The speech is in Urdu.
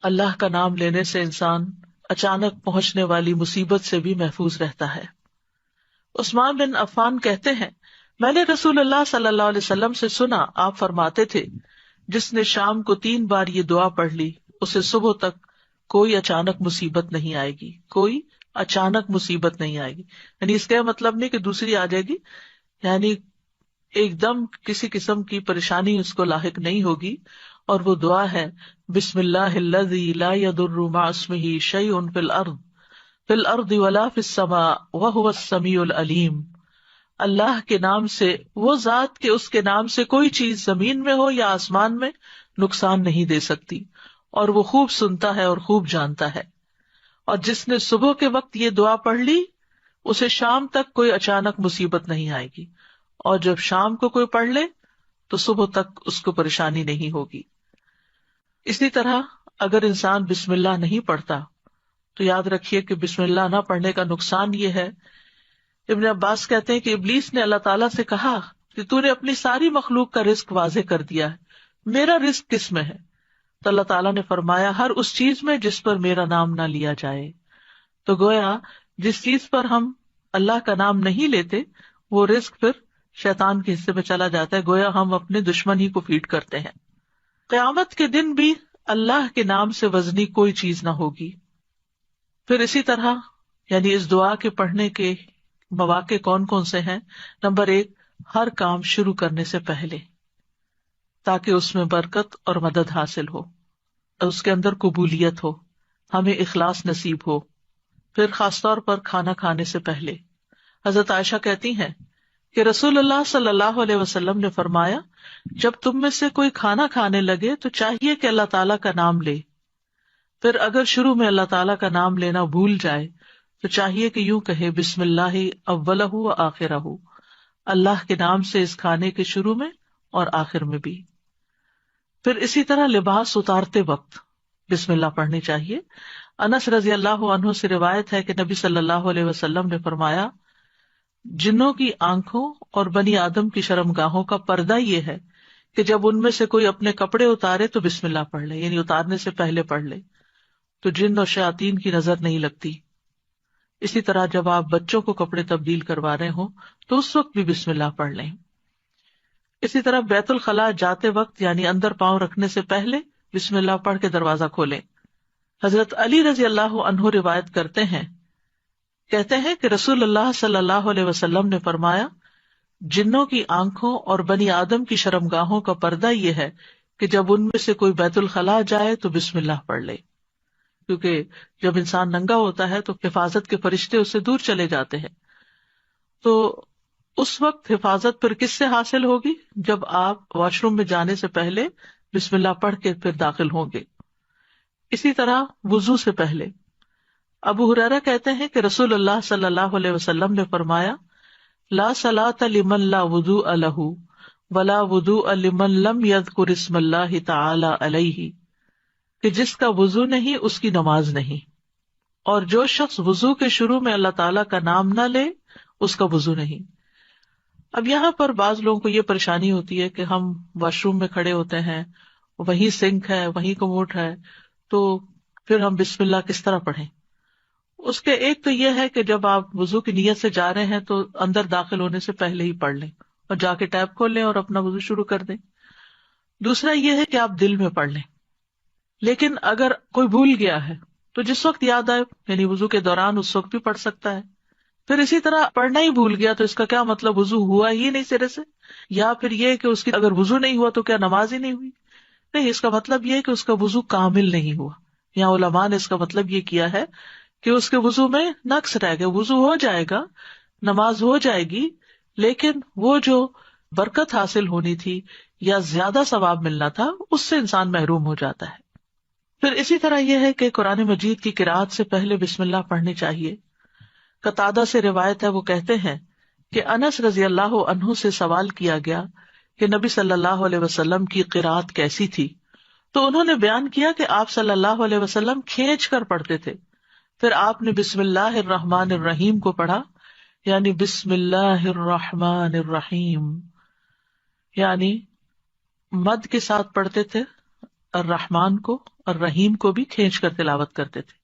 اللہ کا نام لینے سے انسان اچانک پہنچنے والی مصیبت سے بھی محفوظ رہتا ہے۔ عثمان بن عفان کہتے ہیں، میں نے رسول اللہ صلی اللہ علیہ وسلم سے سنا، آپ فرماتے تھے، جس نے شام کو 3 بار یہ دعا پڑھ لی اسے صبح تک کوئی اچانک مصیبت نہیں آئے گی، کوئی اچانک مصیبت نہیں آئے گی۔ یعنی اس کا مطلب نہیں کہ دوسری آ جائے گی، یعنی ایک دم کسی قسم کی پریشانی اس کو لاحق نہیں ہوگی۔ اور وہ دعا ہے، بسم اللہ الذی لا یضر مع اسمہ شیء فی الارض ولا فی السماء وہو السمیع العلیم۔ اللہ کے نام سے، وہ ذات کہ اس کے نام سے کوئی چیز زمین میں ہو یا آسمان میں نقصان نہیں دے سکتی، اور وہ خوب سنتا ہے اور خوب جانتا ہے۔ اور جس نے صبح کے وقت یہ دعا پڑھ لی اسے شام تک کوئی اچانک مصیبت نہیں آئے گی، اور جب شام کو کوئی پڑھ لے تو صبح تک اس کو پریشانی نہیں ہوگی۔ اسی طرح اگر انسان بسم اللہ نہیں پڑھتا تو یاد رکھیے کہ بسم اللہ نہ پڑھنے کا نقصان یہ ہے، ابن عباس کہتے ہیں کہ ابلیس نے اللہ تعالیٰ سے کہا کہ تو نے اپنی ساری مخلوق کا رزق واضح کر دیا ہے، میرا رزق کس میں ہے؟ تو اللہ تعالیٰ نے فرمایا، ہر اس چیز میں جس پر میرا نام نہ لیا جائے۔ تو گویا جس چیز پر ہم اللہ کا نام نہیں لیتے وہ رزق پھر شیطان کے حصے میں چلا جاتا ہے، گویا ہم اپنے دشمن ہی کو فیڈ کرتے ہیں۔ قیامت کے دن بھی اللہ کے نام سے وزنی کوئی چیز نہ ہوگی۔ پھر اسی طرح یعنی اس دعا کے پڑھنے کے مواقع کون کون سے ہیں؟ نمبر 1، ہر کام شروع کرنے سے پہلے، تاکہ اس میں برکت اور مدد حاصل ہو، اس کے اندر قبولیت ہو، ہمیں اخلاص نصیب ہو۔ پھر خاص طور پر کھانا کھانے سے پہلے، حضرت عائشہ کہتی ہیں کہ رسول اللہ صلی اللہ علیہ وسلم نے فرمایا، جب تم میں سے کوئی کھانا کھانے لگے تو چاہیے کہ اللہ تعالیٰ کا نام لے، پھر اگر شروع میں اللہ تعالیٰ کا نام لینا بھول جائے تو چاہیے کہ یوں کہے، بسم اللہ اولہ و آخرہ، اللہ کے نام سے اس کھانے کے شروع میں اور آخر میں بھی۔ پھر اسی طرح لباس اتارتے وقت بسم اللہ پڑھنی چاہیے۔ انس رضی اللہ عنہ سے روایت ہے کہ نبی صلی اللہ علیہ وسلم نے فرمایا، جنوں کی آنکھوں اور بنی آدم کی شرمگاہوں کا پردہ یہ ہے کہ جب ان میں سے کوئی اپنے کپڑے اتارے تو بسم اللہ پڑھ لے، یعنی اتارنے سے پہلے پڑھ لے، تو جن اور شیاطین کی نظر نہیں لگتی۔ اسی طرح جب آپ بچوں کو کپڑے تبدیل کروا رہے ہوں تو اس وقت بھی بسم اللہ پڑھ لیں۔ اسی طرح بیت الخلاء جاتے وقت یعنی اندر پاؤں رکھنے سے پہلے بسم اللہ پڑھ کے دروازہ کھولیں۔ حضرت علی رضی اللہ عنہ روایت کرتے ہیں، کہتے ہیں کہ رسول اللہ صلی اللہ علیہ وسلم نے فرمایا، جنوں کی آنکھوں اور بنی آدم کی شرمگاہوں کا پردہ یہ ہے کہ جب ان میں سے کوئی بیت الخلاء جائے تو بسم اللہ پڑھ لے، کیونکہ جب انسان ننگا ہوتا ہے تو حفاظت کے فرشتے اس سے دور چلے جاتے ہیں۔ تو اس وقت حفاظت پھر کس سے حاصل ہوگی؟ جب آپ واش روم میں جانے سے پہلے بسم اللہ پڑھ کے پھر داخل ہوں گے۔ اسی طرح وضو سے پہلے، ابو ہریرہ کہتے ہیں کہ رسول اللہ صلی اللہ علیہ وسلم نے فرمایا، لا صلاۃ لمن لا وضوء لہ ولا وضوء لمن لم یذکر اسم اللہ تعالی علیہ، کہ جس کا وضو نہیں اس کی نماز نہیں، اور جو شخص وضو کے شروع میں اللہ تعالیٰ کا نام نہ لے اس کا وضو نہیں۔ اب یہاں پر بعض لوگوں کو یہ پریشانی ہوتی ہے کہ ہم واش روم میں کھڑے ہوتے ہیں، وہیں سنک ہے، وہیں کموڈ ہے، تو پھر ہم بسم اللہ کس طرح پڑھیں؟ اس کے ایک تو یہ ہے کہ جب آپ وضو کی نیت سے جا رہے ہیں تو اندر داخل ہونے سے پہلے ہی پڑھ لیں اور جا کے ٹیپ کھول لیں اور اپنا وضو شروع کر دیں۔ دوسرا یہ ہے کہ آپ دل میں پڑھ لیں، لیکن اگر کوئی بھول گیا ہے تو جس وقت یاد آئے یعنی وضو کے دوران اس وقت بھی پڑھ سکتا ہے۔ پھر اسی طرح پڑھنا ہی بھول گیا تو اس کا کیا مطلب؟ وضو ہوا ہی نہیں سرے سے، یا پھر یہ کہ اس کی اگر وضو نہیں ہوا تو کیا نماز ہی نہیں ہوئی؟ نہیں، اس کا مطلب یہ کہ اس کا وضو کامل نہیں ہوا۔ یہاں علماء نے اس کا مطلب یہ کیا ہے کہ اس کے وضو میں نقص رہ گیا، وضو ہو جائے گا، نماز ہو جائے گی، لیکن وہ جو برکت حاصل ہونی تھی یا زیادہ ثواب ملنا تھا اس سے انسان محروم ہو جاتا ہے۔ پھر اسی طرح یہ ہے کہ قرآن مجید کی قرأت سے پہلے بسم اللہ پڑھنی چاہیے۔ قتادہ سے روایت ہے، وہ کہتے ہیں کہ انس رضی اللہ عنہ سے سوال کیا گیا کہ نبی صلی اللہ علیہ وسلم کی قرأت کیسی تھی، تو انہوں نے بیان کیا کہ آپ صلی اللہ علیہ وسلم کھینچ کر پڑھتے تھے۔ پھر آپ نے بسم اللہ الرحمن الرحیم کو پڑھا، یعنی بسم اللہ الرحمن الرحیم، یعنی مد کے ساتھ پڑھتے تھے، الرحمن کو اور رحیم کو بھی کھینچ کر تلاوت کرتے تھے.